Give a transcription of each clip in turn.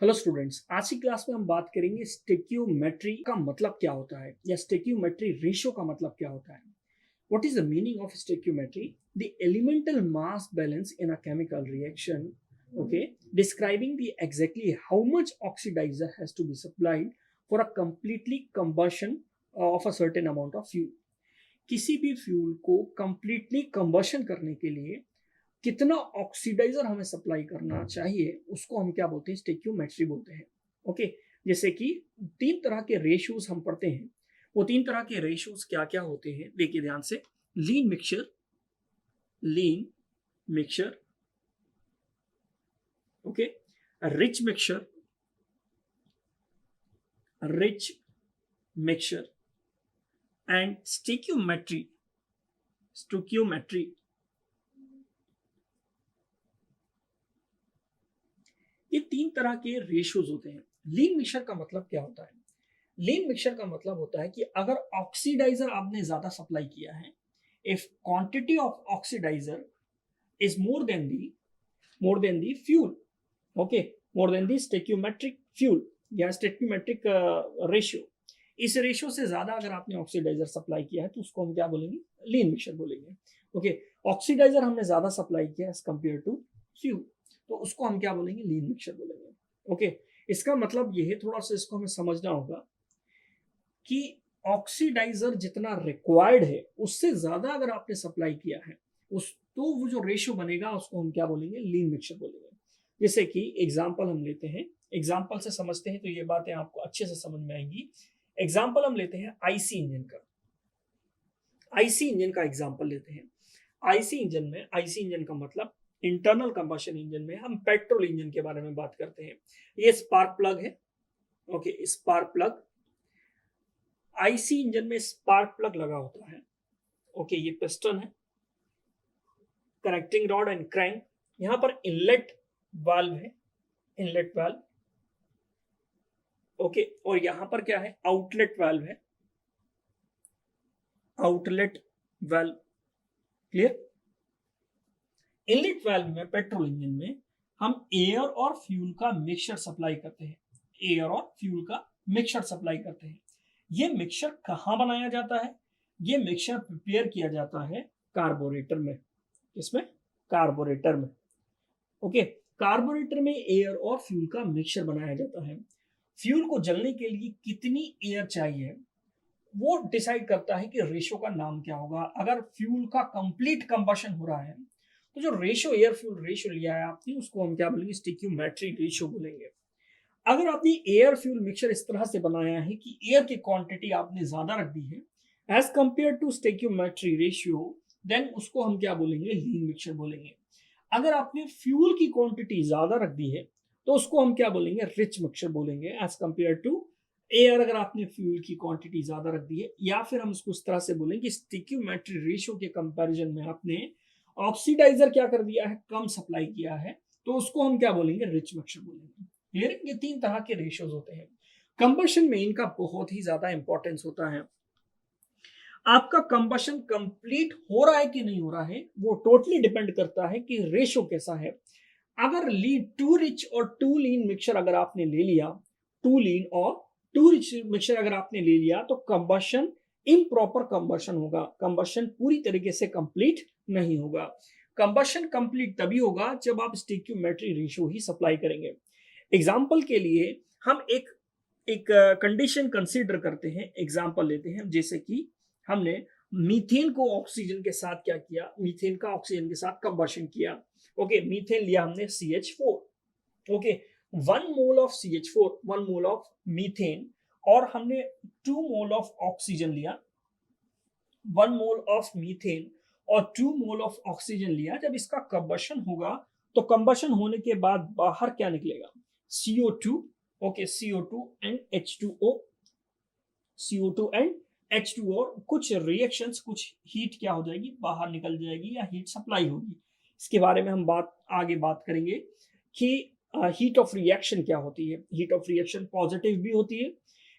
Hello students, आज की class में हम बात करेंगे स्टेक्योमेट्री का मतलब क्या होता है या स्टेक्योमेट्री रेशियो का मतलब क्या होता है। What is the meaning of stoichiometry? The elemental mass balance in a chemical reaction, okay, describing the exactly how much oxidizer has to be supplied for a completely combustion of a certain amount of fuel. किसी भी fuel को completely combustion करने के लिए कितना oxidiser हमें supply करना चाहिए, उसको हम क्या बोलते हैं? स्टेक्योमेट्री बोलते हैं। ओके, जैसे कि तीन तरह के रेशियोज हम पढ़ते हैं। वो तीन तरह के रेशियोज क्या क्या होते हैं, देखिए ध्यान से। Lean mixture, lean mixture, okay, rich mixture, rich mixture and stoichiometry, stoichiometry. ये तीन तरह के रेशियोज होते हैं। लीन मिक्सचर का मतलब क्या होता है? लीन मिक्सचर का मतलब होता है कि अगर ऑक्सीडाइजर आपने ज्यादा सप्लाई किया है, if quantity of oxidizer is more than the fuel, okay, more than the stoichiometric fuel या स्टेक्योमेट्रिक रेशियो, इस रेशियो से ज्यादा अगर आपने ऑक्सीडाइजर सप्लाई किया है तो उसको हम क्या बोलेंगे? लीन मिक्सचर बोलेंगे। ओके, ऑक्सीडाइजर हमने ज्यादा सप्लाई किया एज कंपेयर टू फ्यूल, तो उसको हम क्या बोलेंगे? लीन मिक्सचर बोलेंगे। ओके, इसका मतलब ये है, थोड़ा सा इसको हमें समझना होगा कि ऑक्सीडाइजर जितना रिक्वायर्ड है उससे ज्यादा अगर आपने सप्लाई किया है, उस तो वो जो रेशियो बनेगा उसको हम क्या बोलेंगे? लीन मिक्सचर बोलेंगे। जैसे कि एग्जांपल हम लेते हैं, एग्जांपल से समझते हैं तो ये बातें आपको अच्छे से समझ में आएंगी। एग्जांपल हम लेते हैं आईसी इंजन का। आईसी इंजन का एग्जांपल लेते हैं। आईसी इंजन में, आईसी इंजन का मतलब इंटरनल कंबशन इंजन में हम पेट्रोल इंजन के बारे में बात करते हैं। ये स्पार्क प्लग है, okay, spark plug. IC engine में स्पार्क प्लग लगा होता है, ओके, ये पिस्टन है, कनेक्टिंग रॉड एंड क्रैंक। यहां पर इनलेट वाल्व है, इनलेट वाल्व, ओके, और यहां पर क्या है? आउटलेट वाल्व है, outlet valve. Clear? Inlet valve में, पेट्रोल इंजन में हम एयर और फ्यूल का मिक्सचर सप्लाई करते हैं, एयर और फ्यूल का मिक्सचर सप्लाई करते हैं। ये मिक्सचर कहां बनाया जाता है? ये मिक्सचर प्रिपेयर किया जाता है कार्बोरेटर में। इसमें, कार्बोरेटर में, ओके, कार्बोरेटर में एयर और फ्यूल का मिक्सचर बनाया जाता है। फ्यूल को जलने के लिए कितनी एयर चाहिए वो डिसाइड करता है कि रेशो का नाम क्या होगा। अगर फ्यूल का कंप्लीट कंबशन हो रहा है तो जो रेशो, एयर फ्यूल रेशो लिया है आपने, उसको हम क्या बोलेंगे? स्टिक्योमेट्री रेशो बोलेंगे। अगर आपने एयर फ्यूल मिक्सचर इस तरह से बनाया है कि एयर की क्वांटिटी आपने ज्यादा रख दी है as compare to stoichiometry ratio, then उसको हम क्या बोलेंगे? लीन मिक्सचर बोलेंगे। अगर आपने फ्यूल की क्वांटिटी ज्यादा रख दी है तो उसको हम क्या बोलेंगे? रिच मिक्सचर बोलेंगे एज कंपेयर टू एयर। अगर आपने फ्यूल की क्वांटिटी ज्यादा रख दी है, या फिर हम इसको इस तरह से बोलेंगे, स्टिक्योमेट्री रेशियो के कंपैरिजन में आपने ऑक्सीडाइजर क्या कर दिया है? कम सप्लाई किया है, तो उसको हम क्या बोलेंगे? रिच मिक्सचर बोलेंगे। क्लियर? ये तीन तरह के रेशियोज होते हैं। कंबशन में इनका बहुत ही ज्यादा इंपॉर्टेंस होता है। आपका कंबशन कंप्लीट हो रहा है कि नहीं हो रहा है, वो टोटली डिपेंड करता है कि रेशो कैसा है। अगर ली टू रिच और टू लीन मिक्सचर अगर आपने ले लिया, टू लीन और टू रिच मिक्सचर अगर आपने ले लिया, तो कंबशन इम्प्रॉपर कंबशन होगा, कंबशन पूरी तरीके से कंप्लीट नहीं होगा। कंबशन कंप्लीट तभी होगा जब आप स्टिक्योमेट्री रेशियो ही सप्लाई करेंगे। एग्जाम्पल के लिए हम एक एक कंडीशन कंसीडर करते हैं, एग्जाम्पल लेते हैं, जैसे कि हमने मीथेन को ऑक्सीजन के साथ क्या किया? मीथेन का ऑक्सीजन के साथ कंबशन किया। ओके, मीथेन लिया हमने CH4, okay, 1 mole of CH4, 1 mole of methane, और हमने 2 मोल ऑफ ऑक्सीजन लिया, 1 मोल ऑफ मीथेन और 2 मोल ऑफ ऑक्सीजन लिया। जब इसका कंबशन होगा तो कंबशन होने के बाद बाहर क्या निकलेगा? CO2, okay, CO2 and H2O, CO2 and H2O, कुछ रिएक्शंस, कुछ हीट क्या हो जाएगी? बाहर निकल जाएगी या हीट सप्लाई होगी। इसके बारे में हम आगे बात करेंगे कि हीट ऑफ रिएक्शन क्या होती है। हीट ऑफ रिएक्शन पॉजिटिव भी होती है,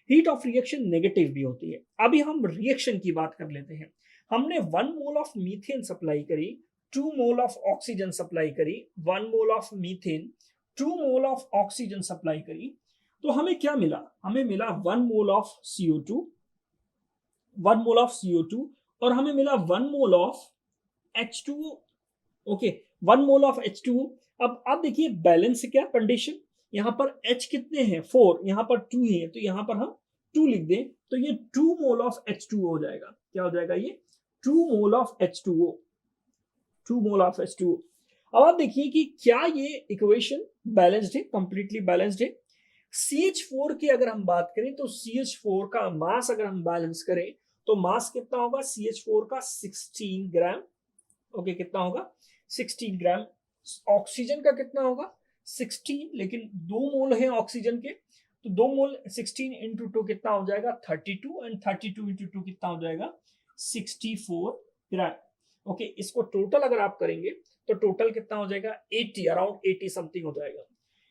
हीट ऑफ रिएक्शन नेगेटिव भी होती है। अभी हम रिएक्शन की बात कर लेते हैं। हमने 1 मोल ऑफ मीथेन सप्लाई करी, 2 मोल ऑफ ऑक्सीजन सप्लाई करी, 1 mole of methane 2 mole of oxygen supply करी तो हमें क्या मिला, हमें मिला 1 mole of CO2, 1 mole of CO2 और हमें मिला 1 mole of H2O। Okay, 1 mole of H2O। अब देखिए बैलेंस क्या कंडीशन, यहाँ पर H कितने हैं 4, यहाँ पर 2 है तो यहाँ पर हम 2 लिख दें तो ये 2 मोल ऑफ H2O हो जाएगा। क्या हो जाएगा ये 2 mole of H2O, 2 mole of H2O। अब आप देखिए कि क्या ये इक्वेशन बैलेंस्ड है, कंप्लीटली बैलेंस्ड है। CH4 की अगर हम बात करें तो CH4 का मास अगर हम बैलेंस करें तो मास कितना होगा CH4 का 16 ग्राम। ओके, कितना होगा 16 ग्राम। ऑक्सीजन का कितना होगा 16, लेकिन 2 मोल है ऑक्सीजन के तो 2 मोल 16 इंटू 2 कितना हो जाएगा 32 एंड 32 इंटू 2 कितना हो जाएगा 64 ग्राम। ओके, इसको टोटल अगर आप करेंगे तो टोटल कितना हो जाएगा 80, अराउंड 80 समथिंग हो जाएगा।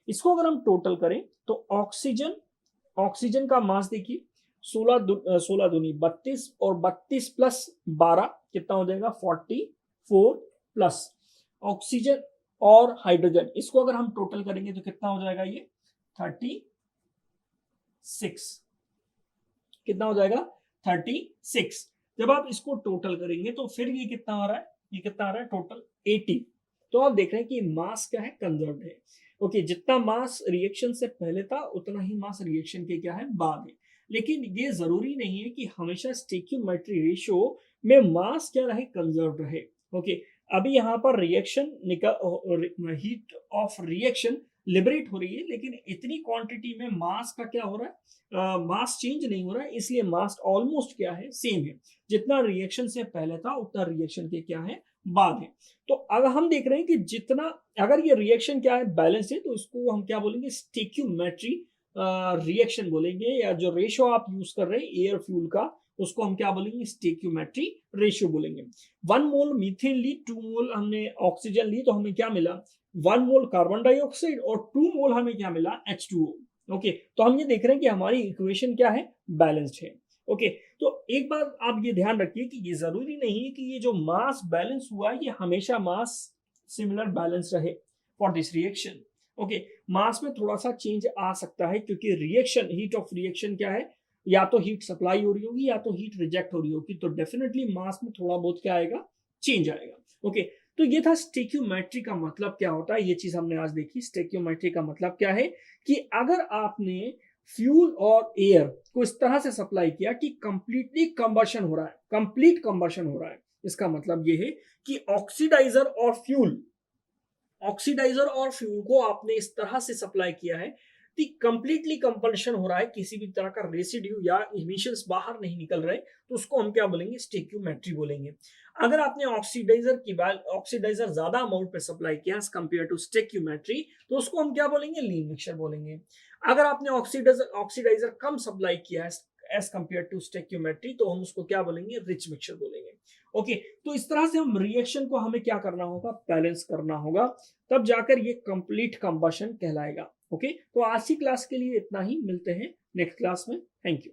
इसको अगर हम टोटल करें तो ऑक्सीजन का मास देखिए 16 दूनी 32 और 32 प्लस 12 कितना हो जाएगा 44 प्लस ऑक्सीजन और हाइड्रोजन, इसको अगर हम टोटल करेंगे तो कितना हो जाएगा ये 36, कितना हो जाएगा 36। जब आप इसको टोटल करेंगे तो फिर ये कितना आ रहा है, ये कितना आ रहा है टोटल 80। तो आप देख रहे हैं कि मास क्या है कंजर्व्ड है। ओके, जितना मास रिएक्शन से पहले था उतना ही मास रिएक्शन के क्या है बाद है। लेकिन ये जरूरी नहीं है कि हमेशा स्टोइकियोमेट्री रेशियो में मास क्या रहे कंजर्व्ड रहे। ओके, अभी यहाँ पर reaction heat of reaction liberate हो रही है लेकिन इतनी क्वांटिटी में मास का क्या हो रहा है, मास चेंज नहीं हो रहा है, इसलिए मास ऑलमोस्ट क्या है सेम है। जितना रिएक्शन से पहले था उतना रिएक्शन के क्या है बाद है। तो अगर हम देख रहे हैं कि जितना अगर ये रिएक्शन क्या है बैलेंस है तो इसको हम क्या बोलेंगे स्टोइकियोमेट्री रिएक्शन बोलेंगे, या जो रेशियो आप यूज कर रहे हैं एयर फ्यूल का उसको हम क्या बोलेंगे स्टोइकियोमेट्री रेशियो बोलेंगे। 1 मोल मीथेन ली, 2 मोल हमने ऑक्सीजन ली तो हमें क्या मिला 1 मोल कार्बन डाइऑक्साइड और 2 मोल हमें क्या मिला H2O। ओके, तो हम ये देख रहे हैं कि हमारी इक्वेशन क्या है बैलेंस्ड है। ओके, तो एक बात आप ये ध्यान रखिए कि ये जरूरी नहीं है कि ये जो मास बैलेंस हुआ है ये हमेशा मास सिमिलर बैलेंस रहे फॉर दिस रिएक्शन। ओके, मास में थोड़ा सा चेंज आ सकता है क्योंकि रिएक्शन हीट ऑफ रिएक्शन क्या है, या तो हीट सप्लाई हो रही होगी या तो हीट रिजेक्ट हो रही होगी, तो डेफिनेटली मास में थोड़ा बहुत क्या आएगा चेंज आएगा। ओके, तो ये था स्टोइकियोमेट्री का मतलब क्या होता है, ये चीज हमने आज देखी। स्टोइकियोमेट्री का मतलब क्या है कि अगर आपने फ्यूल और एयर को इस तरह से सप्लाई किया कि कंप्लीटली कंबशन हो रहा है, कंप्लीट कंबशन हो रहा है, इसका मतलब ये है कि ऑक्सीडाइजर और फ्यूल को आपने इस तरह से सप्लाई किया है कि कंप्लीटली कंबशन हो रहा है, किसी भी तरह का रेसिड्यू या इमिशंस बाहर नहीं निकल रहे, तो उसको हम क्या बोलेंगे स्टोइकियोमेट्री बोलेंगे। अगर आपने ऑक्सीडाइजर ज्यादा अमाउंट पे सप्लाई किया एज कंपेयर टू स्टोइकियोमेट्री तो उसको हम क्या बोलेंगे लीन मिक्सचर बोलेंगे। अगर आपने ऑक्सीडाइजर कम सप्लाई किया है एज कंपेयर टू स्टोइकियोमेट्री तो हम उसको क्या बोलेंगे रिच मिक्सचर बोलेंगे। ओके, तो इस तरह से हम रिएक्शन को हमें क्या करना होगा बैलेंस करना होगा, तब जाकर ये कंप्लीट कंबशन कहलाएगा। ओके, तो आज की क्लास के लिए इतना ही, मिलते हैं नेक्स्ट क्लास में। Thank you.